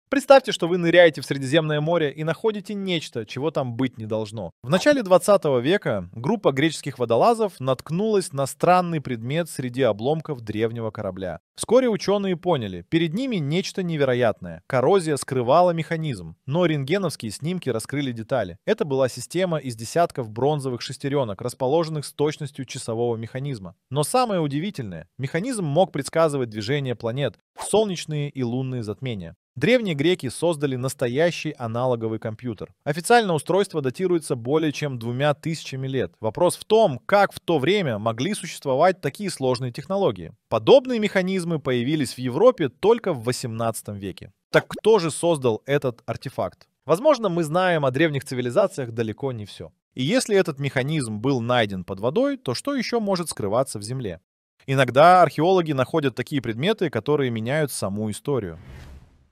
Представьте, что вы ныряете в Средиземное море и находите нечто, чего там быть не должно. В начале 20 века группа греческих водолазов наткнулась на странный предмет среди обломков древнего корабля. Вскоре ученые поняли, перед ними нечто невероятное. Коррозия скрывала механизм, но рентгеновские снимки раскрыли детали. Это была система из десятков бронзовых шестеренок, расположенных с точностью часового механизма. Но самое удивительное, механизм мог предсказывать движение планет, солнечные и лунные затмения. Древние греки создали настоящий аналоговый компьютер. Официально устройство датируется более чем 2000 лет. Вопрос в том, как в то время могли существовать такие сложные технологии. Подобные механизмы появились в Европе только в 18 веке. Так кто же создал этот артефакт? Возможно, мы знаем о древних цивилизациях далеко не все. И если этот механизм был найден под водой, то что еще может скрываться в земле? Иногда археологи находят такие предметы, которые меняют саму историю.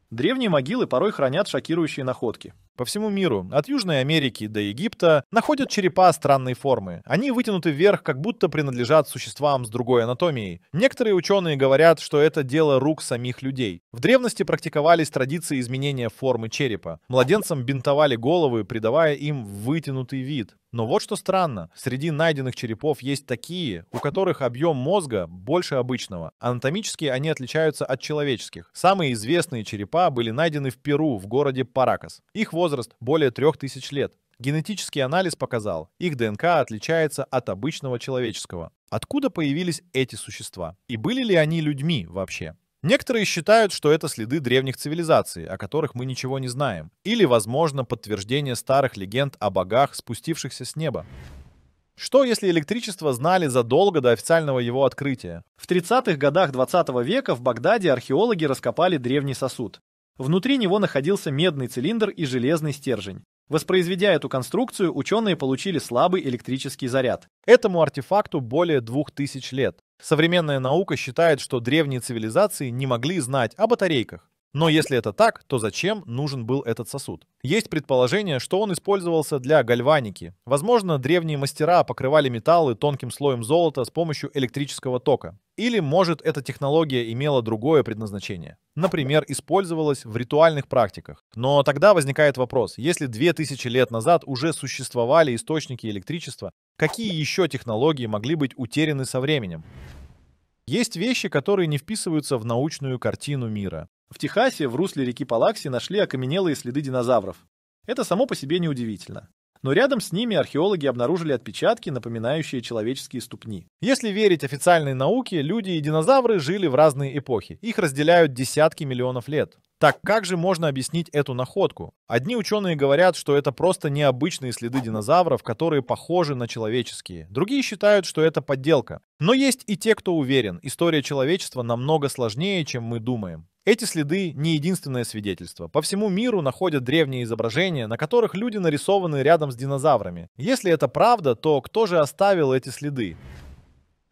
Древние могилы порой хранят шокирующие находки. По всему миру, от Южной Америки до Египта, находят черепа странной формы. Они вытянуты вверх, как будто принадлежат существам с другой анатомией. Некоторые ученые говорят, что это дело рук самих людей. В древности практиковались традиции изменения формы черепа. Младенцам бинтовали головы, придавая им вытянутый вид. Но вот что странно, среди найденных черепов есть такие, у которых объем мозга больше обычного. Анатомически они отличаются от человеческих. Самые известные черепа были найдены в Перу, в городе Паракас. Их возраст более 3000 лет. Генетический анализ показал, их ДНК отличается от обычного человеческого. Откуда появились эти существа? И были ли они людьми вообще? Некоторые считают, что это следы древних цивилизаций, о которых мы ничего не знаем. Или, возможно, подтверждение старых легенд о богах, спустившихся с неба. Что, если электричество знали задолго до официального его открытия? В 30-х годах 20 века в Багдаде археологи раскопали древний сосуд. Внутри него находился медный цилиндр и железный стержень. Воспроизведя эту конструкцию, ученые получили слабый электрический заряд. Этому артефакту более 2000 лет. Современная наука считает, что древние цивилизации не могли знать о батарейках. Но если это так, то зачем нужен был этот сосуд? Есть предположение, что он использовался для гальваники. Возможно, древние мастера покрывали металлы тонким слоем золота с помощью электрического тока. Или, может, эта технология имела другое предназначение. Например, использовалась в ритуальных практиках. Но тогда возникает вопрос, если 2000 лет назад уже существовали источники электричества, какие еще технологии могли быть утеряны со временем? Есть вещи, которые не вписываются в научную картину мира. В Техасе в русле реки Палакси нашли окаменелые следы динозавров. Это само по себе неудивительно. Но рядом с ними археологи обнаружили отпечатки, напоминающие человеческие ступни. Если верить официальной науке, люди и динозавры жили в разные эпохи. Их разделяют десятки миллионов лет. Так как же можно объяснить эту находку? Одни ученые говорят, что это просто необычные следы динозавров, которые похожи на человеческие. Другие считают, что это подделка. Но есть и те, кто уверен, история человечества намного сложнее, чем мы думаем. Эти следы не единственное свидетельство. По всему миру находят древние изображения, на которых люди нарисованы рядом с динозаврами. Если это правда, то кто же оставил эти следы?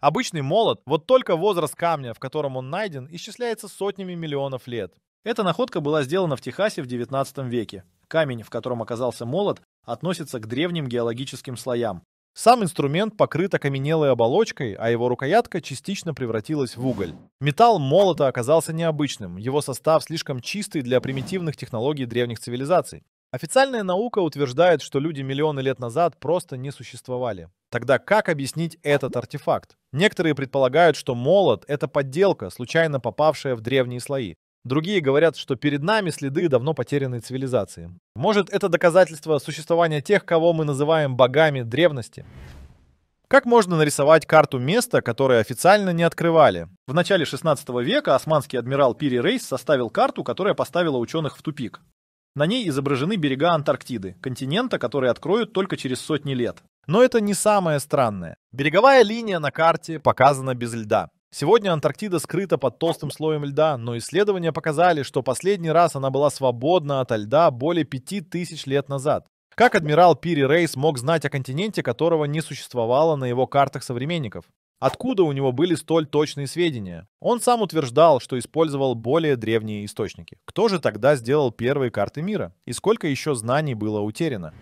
Обычный молот, вот только возраст камня, в котором он найден, исчисляется сотнями миллионов лет. Эта находка была сделана в Техасе в 19 веке. Камень, в котором оказался молот, относится к древним геологическим слоям. Сам инструмент покрыт окаменелой оболочкой, а его рукоятка частично превратилась в уголь. Металл молота оказался необычным, его состав слишком чистый для примитивных технологий древних цивилизаций. Официальная наука утверждает, что люди миллионы лет назад просто не существовали. Тогда как объяснить этот артефакт? Некоторые предполагают, что молот — это подделка, случайно попавшая в древние слои. Другие говорят, что перед нами следы давно потерянной цивилизации. Может, это доказательство существования тех, кого мы называем богами древности? Как можно нарисовать карту места, которое официально не открывали? В начале 16 века османский адмирал Пири Рейс составил карту, которая поставила ученых в тупик. На ней изображены берега Антарктиды, континента, который откроют только через сотни лет. Но это не самое странное. Береговая линия на карте показана без льда. Сегодня Антарктида скрыта под толстым слоем льда, но исследования показали, что последний раз она была свободна ото льда более 5000 лет назад. Как адмирал Пири Рейс мог знать о континенте, которого не существовало на его картах современников? Откуда у него были столь точные сведения? Он сам утверждал, что использовал более древние источники. Кто же тогда сделал первые карты мира? И сколько еще знаний было утеряно?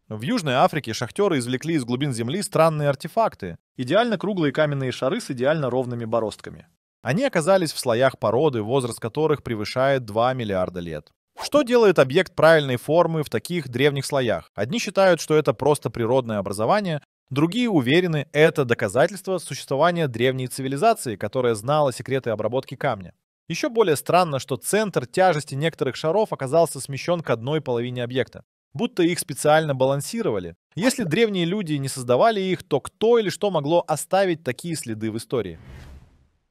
В Южной Африке шахтеры извлекли из глубин земли странные артефакты. Идеально круглые каменные шары с идеально ровными бороздками. Они оказались в слоях породы, возраст которых превышает 2 миллиарда лет. Что делает объект правильной формы в таких древних слоях? Одни считают, что это просто природное образование, другие уверены, это доказательство существования древней цивилизации, которая знала секреты обработки камня. Еще более странно, что центр тяжести некоторых шаров оказался смещен к одной половине объекта. Будто их специально балансировали. Если древние люди не создавали их, то кто или что могло оставить такие следы в истории?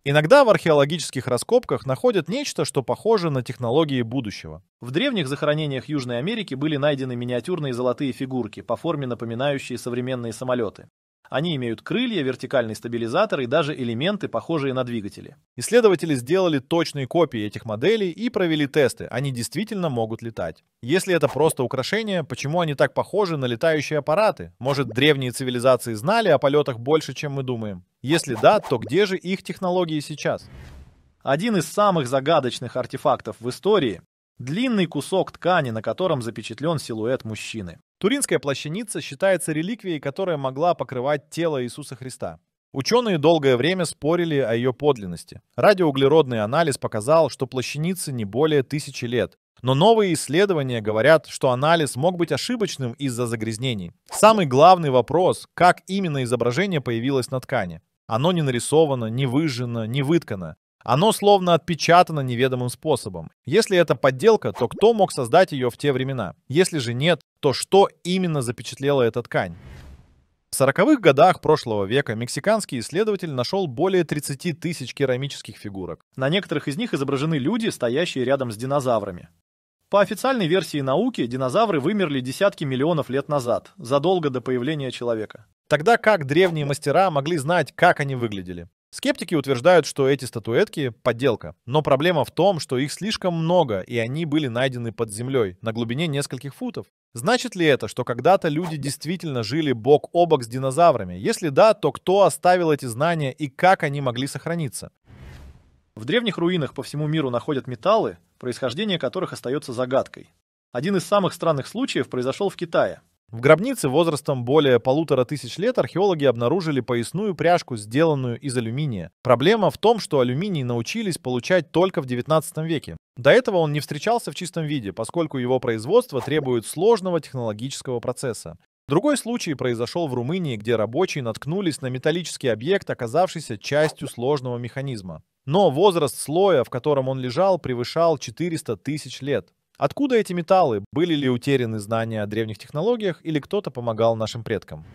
Иногда в археологических раскопках находят нечто, что похоже на технологии будущего. В древних захоронениях Южной Америки были найдены миниатюрные золотые фигурки, по форме напоминающие современные самолеты. Они имеют крылья, вертикальный стабилизатор и даже элементы, похожие на двигатели. Исследователи сделали точные копии этих моделей и провели тесты. Они действительно могут летать. Если это просто украшение, почему они так похожи на летающие аппараты? Может, древние цивилизации знали о полетах больше, чем мы думаем? Если да, то где же их технологии сейчас? Один из самых загадочных артефактов в истории – длинный кусок ткани, на котором запечатлен силуэт мужчины. Туринская плащаница считается реликвией, которая могла покрывать тело Иисуса Христа. Ученые долгое время спорили о ее подлинности. Радиоуглеродный анализ показал, что плащанице не более 1000 лет. Но новые исследования говорят, что анализ мог быть ошибочным из-за загрязнений. Самый главный вопрос – как именно изображение появилось на ткани? Оно не нарисовано, не выжжено, не выткано. Оно словно отпечатано неведомым способом. Если это подделка, то кто мог создать ее в те времена? Если же нет, то что именно запечатлела эта ткань? В 40-х годах прошлого века мексиканский исследователь нашел более 30 тысяч керамических фигурок. На некоторых из них изображены люди, стоящие рядом с динозаврами. По официальной версии науки, динозавры вымерли десятки миллионов лет назад, задолго до появления человека. Тогда как древние мастера могли знать, как они выглядели? Скептики утверждают, что эти статуэтки – подделка. Но проблема в том, что их слишком много, и они были найдены под землей, на глубине нескольких футов. Значит ли это, что когда-то люди действительно жили бок о бок с динозаврами? Если да, то кто оставил эти знания и как они могли сохраниться? В древних руинах по всему миру находят металлы, происхождение которых остается загадкой. Один из самых странных случаев произошел в Китае. В гробнице возрастом более 1500 лет археологи обнаружили поясную пряжку, сделанную из алюминия. Проблема в том, что алюминий научились получать только в 19 веке. До этого он не встречался в чистом виде, поскольку его производство требует сложного технологического процесса. Другой случай произошел в Румынии, где рабочие наткнулись на металлический объект, оказавшийся частью сложного механизма. Но возраст слоя, в котором он лежал, превышал 400 тысяч лет. Откуда эти металлы? Были ли утеряны знания о древних технологиях или кто-то помогал нашим предкам?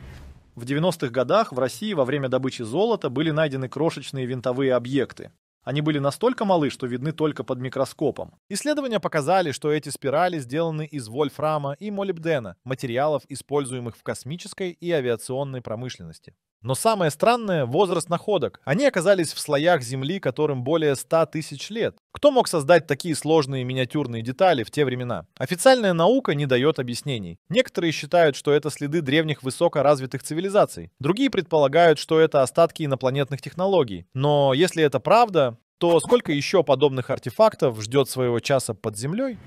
В 90-х годах в России во время добычи золота были найдены крошечные винтовые объекты. Они были настолько малы, что видны только под микроскопом. Исследования показали, что эти спирали сделаны из вольфрама и молибдена, материалов, используемых в космической и авиационной промышленности. Но самое странное – возраст находок. Они оказались в слоях Земли, которым более 100 тысяч лет. Кто мог создать такие сложные миниатюрные детали в те времена? Официальная наука не дает объяснений. Некоторые считают, что это следы древних высокоразвитых цивилизаций. Другие предполагают, что это остатки инопланетных технологий. Но если это правда, то сколько еще подобных артефактов ждет своего часа под землей?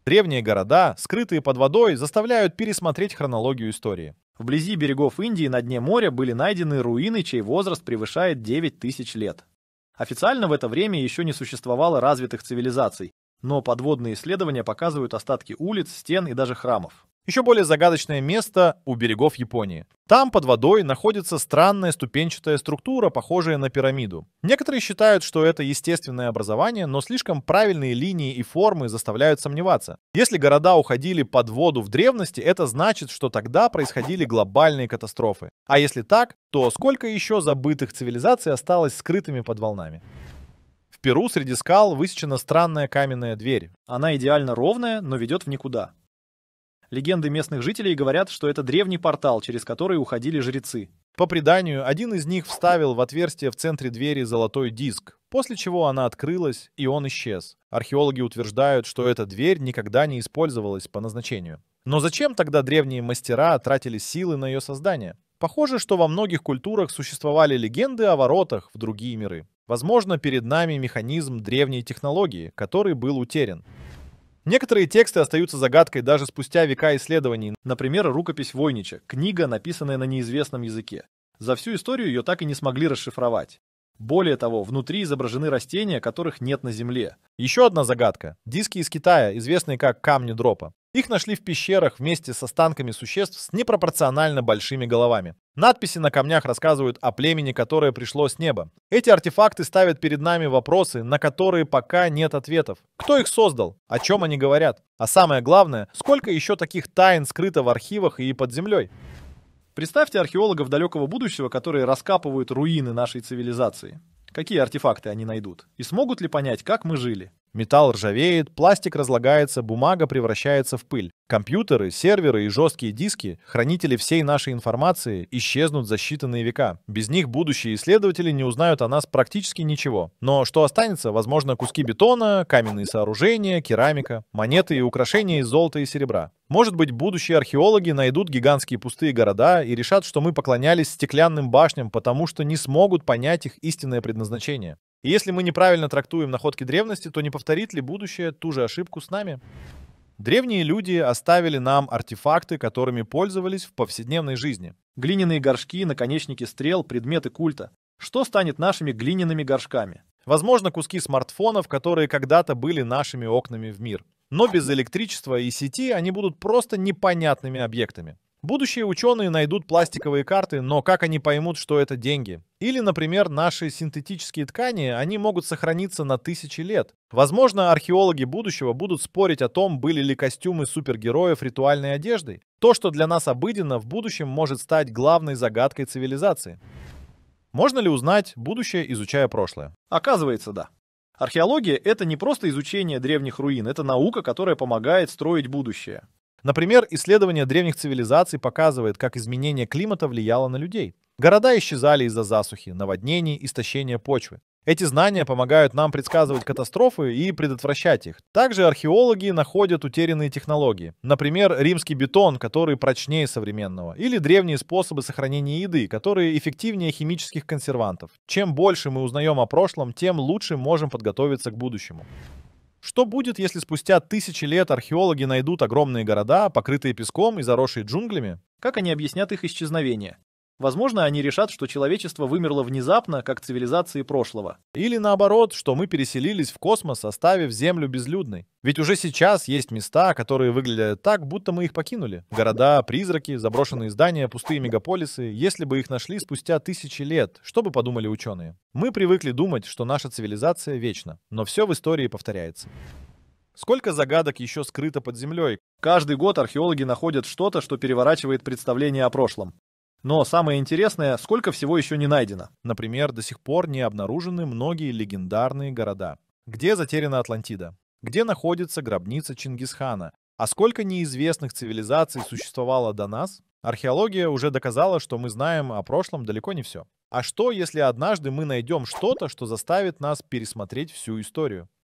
Древние города, скрытые под водой, заставляют пересмотреть хронологию истории. Вблизи берегов Индии на дне моря были найдены руины, чей возраст превышает 9000 лет. Официально в это время еще не существовало развитых цивилизаций, но подводные исследования показывают остатки улиц, стен и даже храмов. Еще более загадочное место у берегов Японии. Там под водой находится странная ступенчатая структура, похожая на пирамиду. Некоторые считают, что это естественное образование, но слишком правильные линии и формы заставляют сомневаться. Если города уходили под воду в древности, это значит, что тогда происходили глобальные катастрофы. А если так, то сколько еще забытых цивилизаций осталось скрытыми под волнами? В Перу среди скал высечена странная каменная дверь. Она идеально ровная, но ведет в никуда. Легенды местных жителей говорят, что это древний портал, через который уходили жрецы. По преданию, один из них вставил в отверстие в центре двери золотой диск, после чего она открылась, и он исчез. Археологи утверждают, что эта дверь никогда не использовалась по назначению. Но зачем тогда древние мастера тратили силы на ее создание? Похоже, что во многих культурах существовали легенды о воротах в другие миры. Возможно, перед нами механизм древней технологии, который был утерян. Некоторые тексты остаются загадкой даже спустя века исследований. Например, рукопись Войнича, книга, написанная на неизвестном языке. За всю историю ее так и не смогли расшифровать. Более того, внутри изображены растения, которых нет на Земле. Еще одна загадка. Диски из Китая, известные как камни дропа. Их нашли в пещерах вместе с останками существ с непропорционально большими головами. Надписи на камнях рассказывают о племени, которое пришло с неба. Эти артефакты ставят перед нами вопросы, на которые пока нет ответов. Кто их создал? О чем они говорят? А самое главное, сколько еще таких тайн скрыто в архивах и под землей? Представьте археологов далекого будущего, которые раскапывают руины нашей цивилизации. Какие артефакты они найдут? И смогут ли понять, как мы жили? Металл ржавеет, пластик разлагается, бумага превращается в пыль. Компьютеры, серверы и жесткие диски, хранители всей нашей информации, исчезнут за считанные века. Без них будущие исследователи не узнают о нас практически ничего. Но что останется? Возможно, куски бетона, каменные сооружения, керамика, монеты и украшения из золота и серебра. Может быть, будущие археологи найдут гигантские пустые города и решат, что мы поклонялись стеклянным башням, потому что не смогут понять их истинное предназначение. И если мы неправильно трактуем находки древности, то не повторит ли будущее ту же ошибку с нами? Древние люди оставили нам артефакты, которыми пользовались в повседневной жизни. Глиняные горшки, наконечники стрел, предметы культа. Что станет нашими глиняными горшками? Возможно, куски смартфонов, которые когда-то были нашими окнами в мир. Но без электричества и сети они будут просто непонятными объектами. Будущие ученые найдут пластиковые карты, но как они поймут, что это деньги? Или, например, наши синтетические ткани, они могут сохраниться на тысячи лет. Возможно, археологи будущего будут спорить о том, были ли костюмы супергероев ритуальной одеждой. То, что для нас обыденно, в будущем может стать главной загадкой цивилизации. Можно ли узнать будущее, изучая прошлое? Оказывается, да. Археология — это не просто изучение древних руин, это наука, которая помогает строить будущее. Например, исследование древних цивилизаций показывает, как изменение климата влияло на людей. Города исчезали из-за засухи, наводнений, истощения почвы. Эти знания помогают нам предсказывать катастрофы и предотвращать их. Также археологи находят утерянные технологии. Например, римский бетон, который прочнее современного. Или древние способы сохранения еды, которые эффективнее химических консервантов. Чем больше мы узнаем о прошлом, тем лучше можем подготовиться к будущему. Что будет, если спустя тысячи лет археологи найдут огромные города, покрытые песком и заросшие джунглями? Как они объяснят их исчезновение? Возможно, они решат, что человечество вымерло внезапно, как цивилизации прошлого. Или наоборот, что мы переселились в космос, оставив Землю безлюдной. Ведь уже сейчас есть места, которые выглядят так, будто мы их покинули. Города, призраки, заброшенные здания, пустые мегаполисы. Если бы их нашли спустя тысячи лет, что бы подумали ученые? Мы привыкли думать, что наша цивилизация вечна, но все в истории повторяется. Сколько загадок еще скрыто под землей? Каждый год археологи находят что-то, что переворачивает представление о прошлом. Но самое интересное, сколько всего еще не найдено. Например, до сих пор не обнаружены многие легендарные города. Где затеряна Атлантида? Где находится гробница Чингисхана? А сколько неизвестных цивилизаций существовало до нас? Археология уже доказала, что мы знаем о прошлом далеко не все. А что, если однажды мы найдем что-то, что заставит нас пересмотреть всю историю?